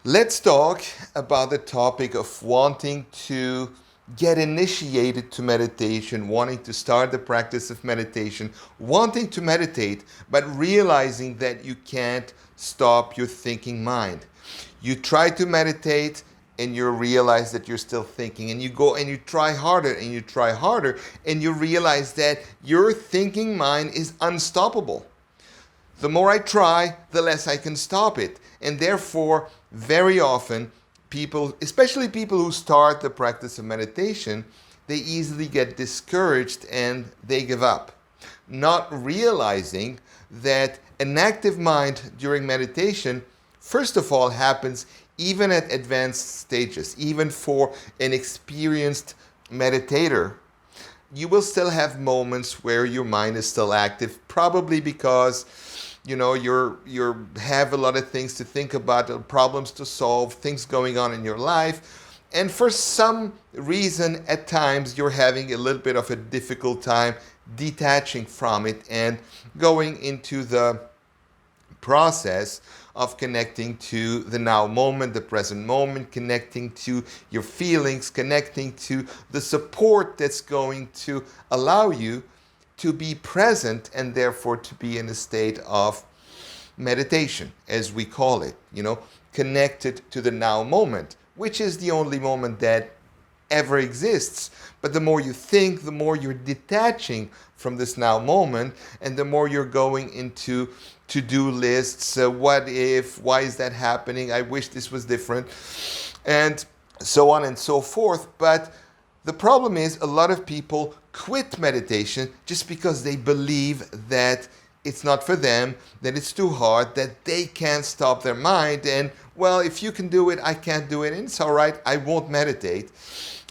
Let's talk about the topic of wanting to get initiated to meditation, wanting to start the practice of meditation, wanting to meditate, but realizing that you can't stop your thinking mind. You try to meditate and you realize that you're still thinking, and you go and you try harder and you try harder and you realize that your thinking mind is unstoppable. The more I try, the less I can stop it. And therefore, very often, people, especially people who start the practice of meditation, they easily get discouraged and they give up, not realizing that an active mind during meditation, first of all, happens even at advanced stages. Even for an experienced meditator, you will still have moments where your mind is still active, probably because you have a lot of things to think about, problems to solve, things going on in your life, and for some reason at times you're having a little bit of a difficult time detaching from it and going into the process of connecting to the now moment, the present moment, connecting to your feelings, connecting to the support that's going to allow you to be present and therefore to be in a state of meditation, as we call it, connected to the now moment, which is the only moment that ever exists. But the more you think, the more you're detaching from this now moment, and the more you're going into to-do lists, what if, why is that happening, I wish this was different, and so on and so forth. But the problem is a lot of people quit meditation just because they believe that it's not for them, that it's too hard, that they can't stop their mind, and well, if you can do it, I can't do it, and it's all right, I won't meditate.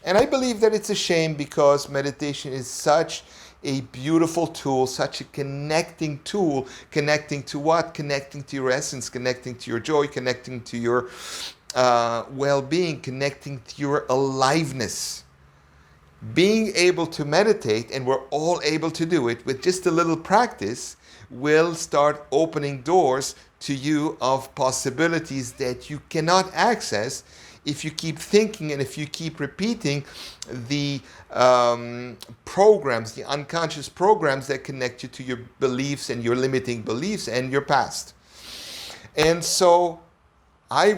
And I believe that it's a shame, because meditation is such a beautiful tool, such a connecting tool. Connecting to what? Connecting to your essence, connecting to your joy, connecting to your well-being, connecting to your aliveness. Being able to meditate, and we're all able to do it with just a little practice, will start opening doors to you of possibilities that you cannot access if you keep thinking and if you keep repeating the programs, the unconscious programs that connect you to your beliefs and your limiting beliefs and your past. And so I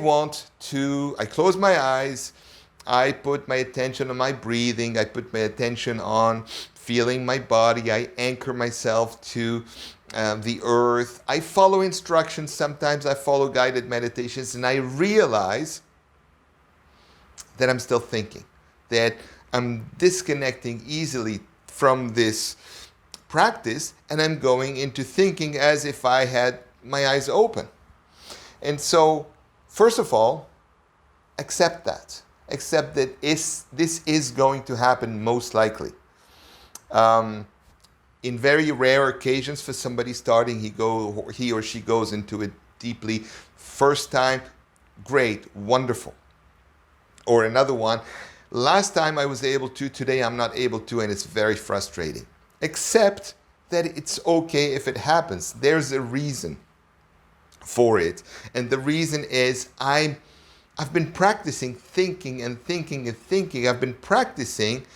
close my eyes, I put my attention on my breathing, I put my attention on feeling my body, I anchor myself to the earth. I follow instructions, sometimes I follow guided meditations, and I realize that I'm still thinking, that I'm disconnecting easily from this practice, and I'm going into thinking as if I had my eyes open. And so, first of all, accept that. Accept that this is going to happen most likely. In very rare occasions for somebody starting, he or she goes into it deeply. First time, great, wonderful. Or another one, last time I was able to, today I'm not able to, and it's very frustrating. Accept that it's okay if it happens. There's a reason for it. And the reason is I've been practicing thinking and thinking and thinking. I've been practicing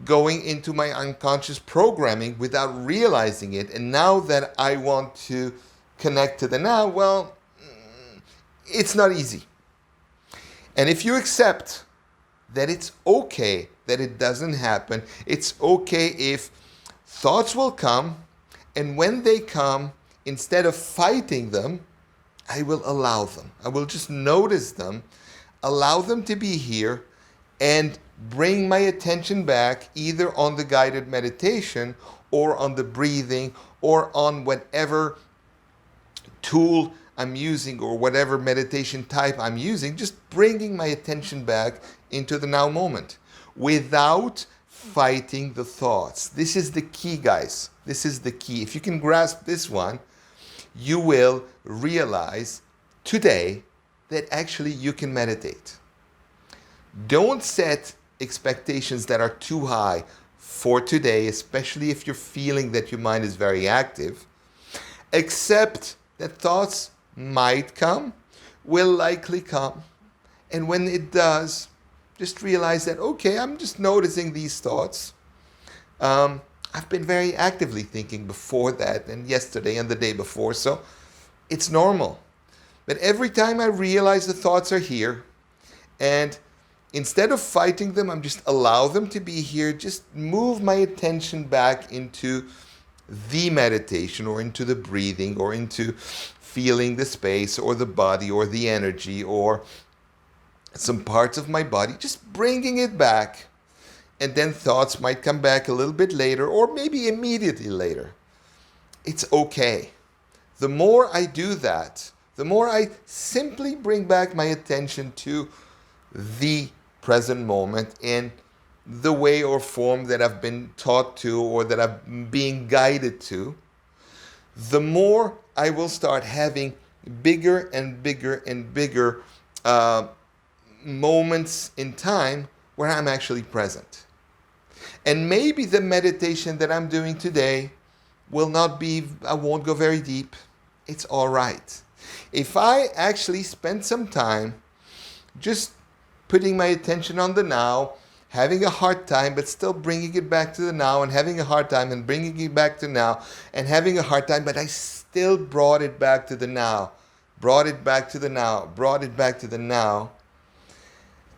going into my unconscious programming without realizing it. And now that I want to connect to the now, well, it's not easy. And if you accept that it's okay that it doesn't happen, it's okay if thoughts will come, and when they come, instead of fighting them, I will allow them. I will just notice them, allow them to be here, and bring my attention back either on the guided meditation or on the breathing or on whatever tool I'm using or whatever meditation type I'm using, just bringing my attention back into the now moment without fighting the thoughts. This is the key, guys. This is the key. If you can grasp this one, you will realize today that actually you can meditate. Don't set expectations that are too high for today, especially if you're feeling that your mind is very active. Accept that thoughts might come, will likely come, And when it does, just realize that, okay, I'm just noticing these thoughts. I've been very actively thinking before that and yesterday and the day before, so it's normal. But every time I realize the thoughts are here, and instead of fighting them, I'm just allow them to be here, just move my attention back into the meditation or into the breathing or into feeling the space or the body or the energy or some parts of my body, just bringing it back. And then thoughts might come back a little bit later or maybe immediately later. It's okay. The more I do that, the more I simply bring back my attention to the present moment in the way or form that I've been taught to or that I'm being guided to, the more I will start having bigger and bigger and bigger moments in time where I'm actually present. And maybe the meditation that I'm doing today I won't go very deep. It's all right. If I actually spend some time just putting my attention on the now, having a hard time, but still bringing it back to the now, and having a hard time and bringing it back to now, and having a hard time, but I still brought it back to the now, brought it back to the now, brought it back to the now,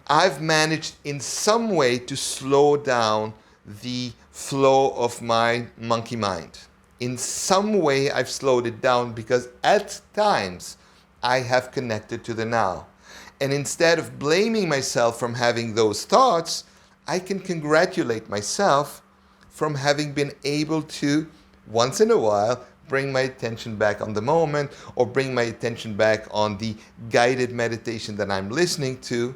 I've managed in some way to slow down the flow of my monkey mind. In some way, I've slowed it down because at times I have connected to the now. And instead of blaming myself from having those thoughts, I can congratulate myself from having been able to, once in a while, bring my attention back on the moment or bring my attention back on the guided meditation that I'm listening to.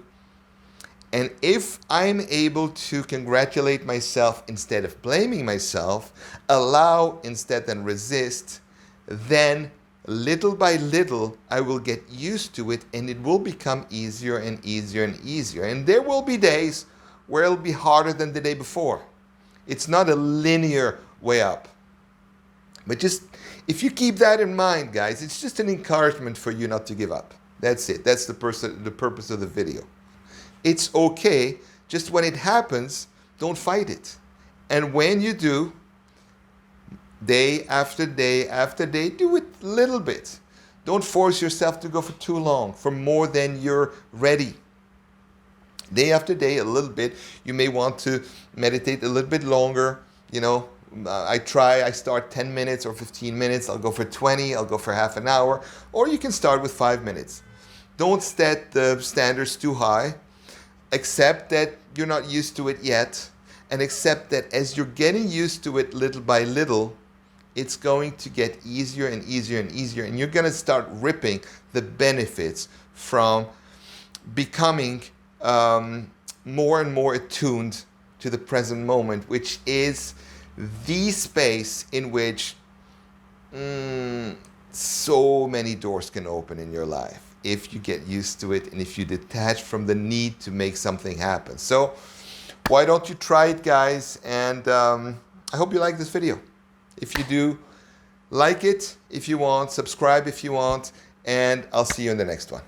And if I'm able to congratulate myself instead of blaming myself, allow instead than resist, then little by little I will get used to it and it will become easier and easier and easier. And there will be days where it'll be harder than the day before. It's not a linear way up. But just, if you keep that in mind, guys, it's just an encouragement for you not to give up. That's it. That's the purpose of the video. It's okay. Just when it happens, don't fight it. And when you do, day after day after day, do it a little bit. Don't force yourself to go for too long, for more than you're ready. Day after day, a little bit. You may want to meditate a little bit longer. I start 10 minutes or 15 minutes. I'll go for 20. I'll go for half an hour. Or you can start with 5 minutes. Don't set the standards too high. Accept that you're not used to it yet. And accept that as you're getting used to it little by little, it's going to get easier and easier and easier. And you're going to start ripping the benefits from becoming more and more attuned to the present moment, which is the space in which so many doors can open in your life if you get used to it and if you detach from the need to make something happen. So why don't you try it, guys? And I hope you like this video. If you do, like it if you want, subscribe if you want, and I'll see you in the next one.